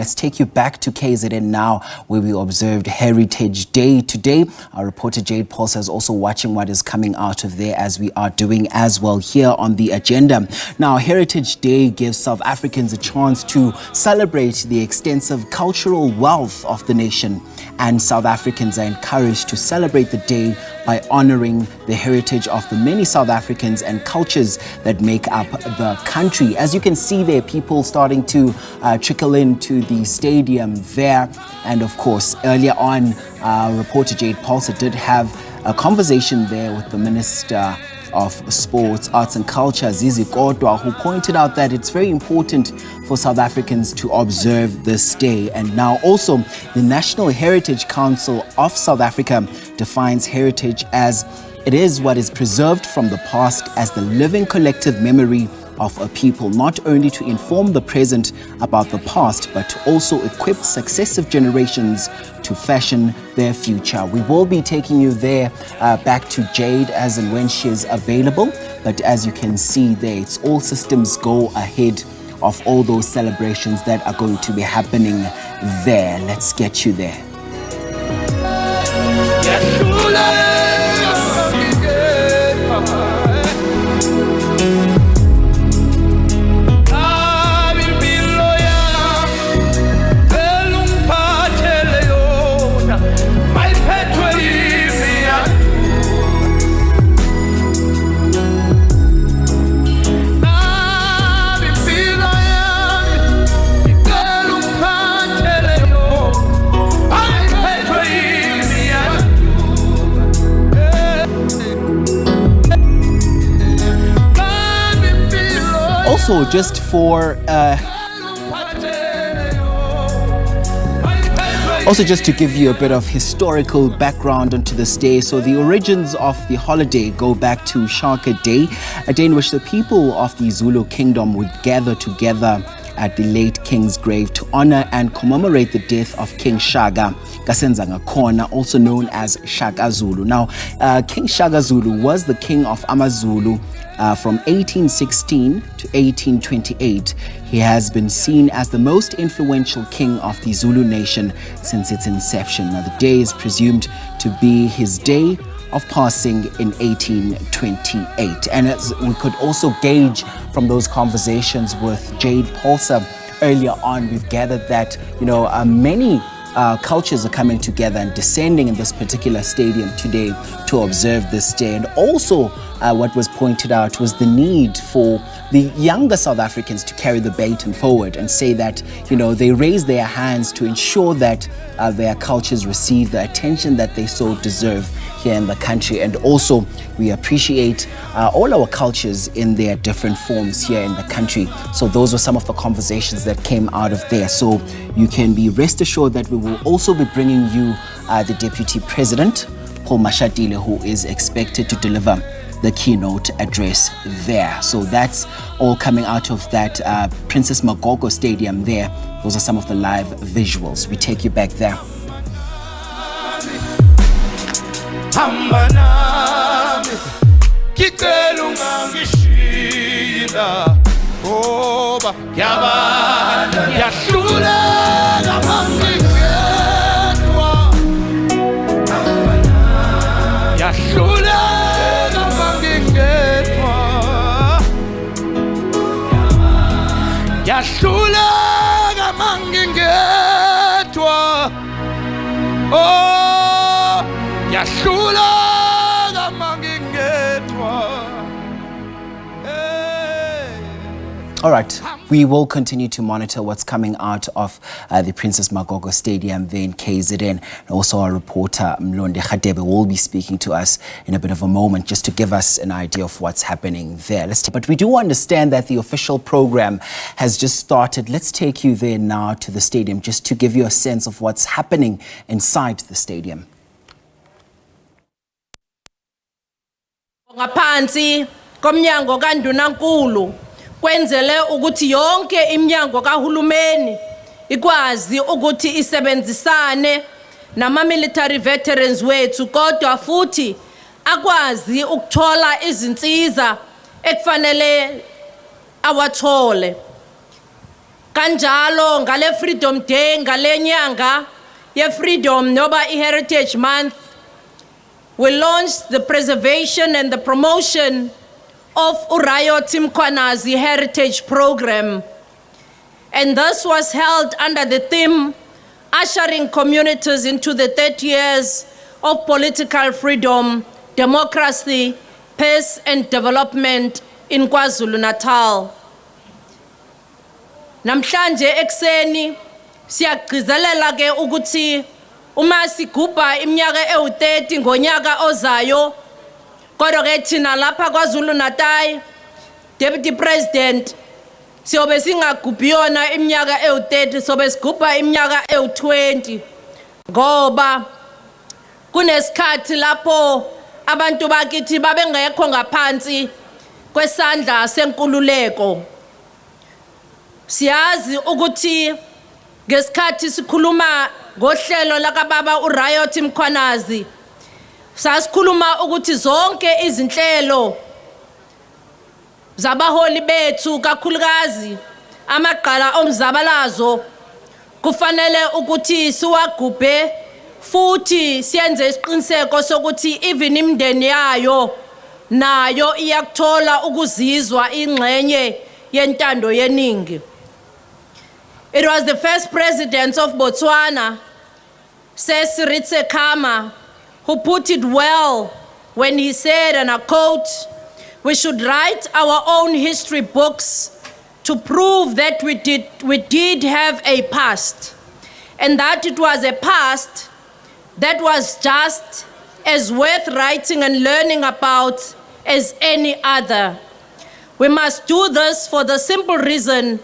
Let's take you back to KZN now, where we observed Heritage Day today. Our reporter Jade Pulse is also watching what is coming out of there, as we are doing as well here on the agenda. Now, Heritage Day gives South Africans a chance to celebrate the extensive cultural wealth of the nation, and South Africans are encouraged to celebrate the day by honoring the heritage of the many South Africans and cultures that make up the country. As you can see there, people starting to trickle into the stadium there. And of course, earlier on, reporter Jade Pulse did have a conversation there with the Minister of Sports, Arts and Culture, Zizi Kodwa, who pointed out that it's very important for South Africans to observe this day. And now also, the National Heritage Council of South Africa defines heritage as it is what is preserved from the past as the living collective memory of a people, not only to inform the present about the past, but to also equip successive generations to fashion their future. We will be taking you there back to Jade as and when she is available. But as you can see there, it's all systems go ahead of all those celebrations that are going to be happening there. Let's get you there. Also, just to give you a bit of historical background onto this day. So the origins of the holiday go back to Shaka Day, a day in which the people of the Zulu kingdom would gather together at the late king's grave to honor and commemorate the death of King Shaka Kasenzanga, also known as Shaka Zulu. Now, King Shaka Zulu was the king of AmaZulu from 1816 to 1828. He has been seen as the most influential king of the Zulu nation since its inception. Now, the day is presumed to be his day of passing in 1828. And as we could also gauge from those conversations with Jade Pulse earlier on, we've gathered that, many cultures are coming together and descending in this particular stadium today to observe this day. And also what was pointed out was the need for the younger South Africans to carry the baton forward and say that, they raise their hands to ensure that their cultures receive the attention that they so deserve here in the country. And also, we appreciate all our cultures in their different forms here in the country. So those were some of the conversations that came out of there. So you can be rest assured that we will also be bringing you the Deputy President, Paul Mashatile, who is expected to deliver the keynote address there. So that's all coming out of that Princess Magogo Stadium there. Those are some of the live visuals. We take you back there. All right, we will continue to monitor what's coming out of the Princess Magogo Stadium there in KZN. And also our reporter Mlonde Khadebe will be speaking to us in a bit of a moment just to give us an idea of what's happening there. But we do understand that the official program has just started. Let's take you there now to the stadium just to give you a sense of what's happening inside the stadium. Ngaphansi komnyango kaNdunankulu kwenzele ukuthi yonke iminyango kahulumeni ikwazi ukuthi isebenzisane nama military veterans wethu, kodwa futhi akwazi ukuthola izinsiza ekufanele awathole. Kanjalo ngale Freedom Day ngale nyanga ye Freedom noba i-Heritage Month, we launched the preservation and the promotion of Urayo Timkwanazi Heritage Program. And this was held under the theme, ushering communities into the 30 years of political freedom, democracy, peace and development in KwaZulu-Natal. Namhlanje ekseni siyagcizelela ke ukuthi uma sigubha iminyaka ewu-30 ngonyaka ozayo, kodwa ke thina lapha KwaZulu-Natal, Deputy President, siyobe singagubhi yona iminyaka ewu-30, sobe sigubha iminyaka ewu-20 ngoba kunesikhathi lapho abantu bakithi babengekho ngaphansi kwesandla senkululeko. Siyazi ukuthi ngesikhathi sikhuluma ngohlelo lakababa uRayo Timkwanazi, sasikhuluma ukuthi zonke izinhlelo zabaholi bethu kakhulukazi amagqala omzabalazo kufanele ukuthi siwagubhe futhi siyenze isiqiniseko sokuthi even imndeni yayo nayo iyakuthola ukuzizwa ingxenye yentando yeningi. It was the first president of Botswana, Sesiritse Khama, who put it well when he said, and I quote, "We should write our own history books to prove that we did have a past, and that it was a past that was just as worth writing and learning about as any other. We must do this for the simple reason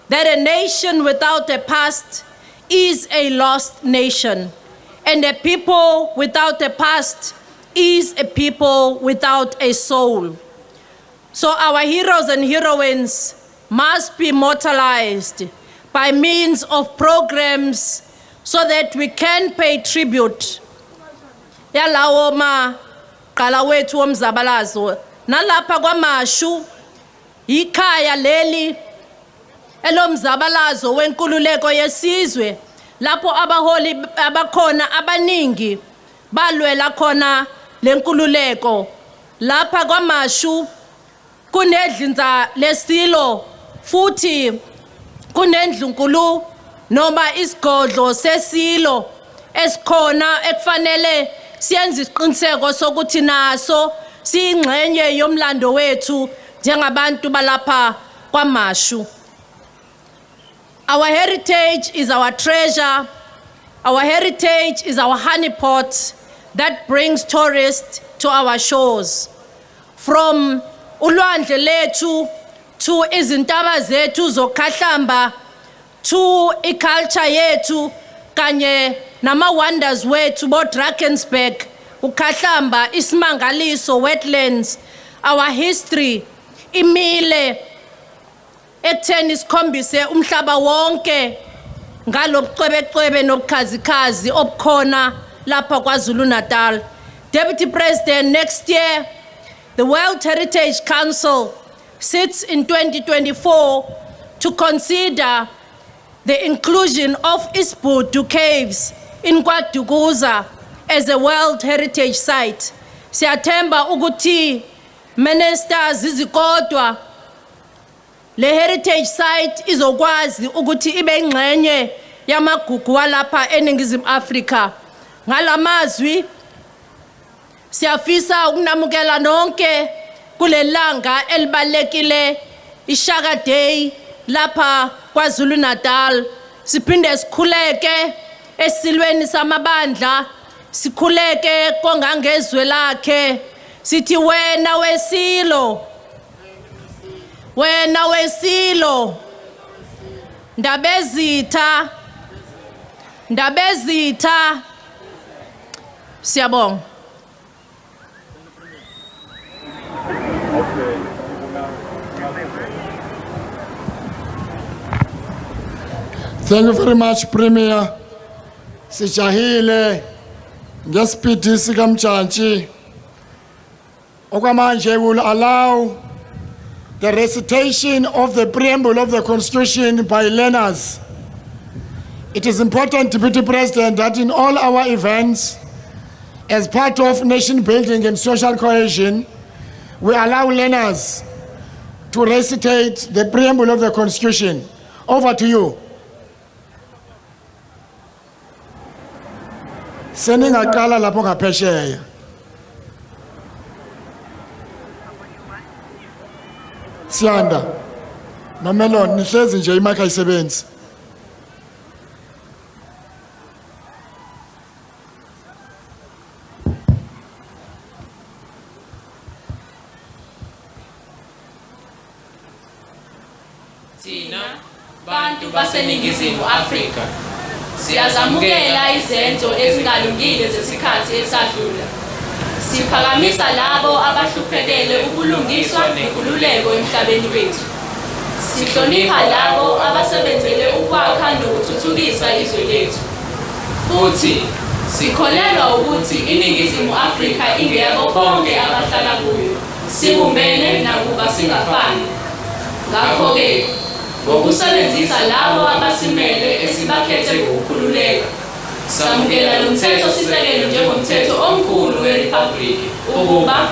that a nation without a past is a lost nation, and a people without a past is a people without a soul. So our heroes and heroines must be immortalized by means of programs so that we can pay tribute. Yalawo maqala wethu omzabalazo nalapha KwaMashu ikhaya leli elomzabalazo wenkululeko yesizwe lapho abaholi abakhona abaningi balwela khona lenkululeko. Lapha KwaMashu kunedlinza lesilo futhi kunendlunkulu noma isigodlo sesilo esikhona ekufanele siyenze isiqiniseko sokuthi naso siyingxenye yomlando wethu njengabantu balapha KwaMashu. Our heritage is our treasure. Our heritage is our honeypot that brings tourists to our shores. From ulwandle lethu to izintaba zethu zokhahlamba to iculture yethu kanye nama wonders wethu bo Drakensberg, ukhahlamba, isimangaliso, wetlands, our history imile ekutheni sikhombise umhlaba wonke ngalobucwebecwebe nobukhazikhazi obukhona lapha KwaZulu-Natal. Deputy President, next year the World Heritage Council sits in 2024 to consider the inclusion of Isbudu Caves in KwaDukuza as a World Heritage Site. Siyathemba ukuthi ministers izikodwa le heritage site izokwazi ukuthi ibe ingxenye yamagugu walapha eNingizimu Afrika. Ngalamazwi siyafisa ukunamukela nonke kulelanga elibalekile iShaka Day lapha KwaZulu-Natal. Siphinde sikhuleke esilweni samabandla, sikhuleke kongangezwe lakhe, sithi wena wesilo, wena wesilo, ndabezitha, ndabezitha. Siyabonga. Thank you very much, Premier. Sijahile ngespeed sikamjantshi. Okwamanje will allow the recitation of the preamble of the Constitution by learners. It is important, Deputy President, that in all our events, as part of nation building and social cohesion, we allow learners to recitate the preamble of the Constitution. Over to you. Seningaqala lapho ngaphesheya. Siyanda. Mamelon, nihlezi nje imakha isebenzi. Thina bantu baseningizimu Afrika siyazamukela izenzo ezingalungile zesikhathi esadlula. Siphakamisa labo abahluphekele ubulungiswa nenkululeko emhlabeni wethu. Sihlonipha labo abasebenzele ukwakha nokuthuthukisa izwe lethu. Futhi sikholelwa ukuthi iningizimu Afrika ingeyabo bonke abahlala kuyo. Sibumbene nakuba singafani. Ngakho-ke, ngokusebenzisa labo abasimele esibakhethe ngokukhululeka, samukela lo mthetho-sisekelo njengomthetho omkhulu weriphabhuliki ukuba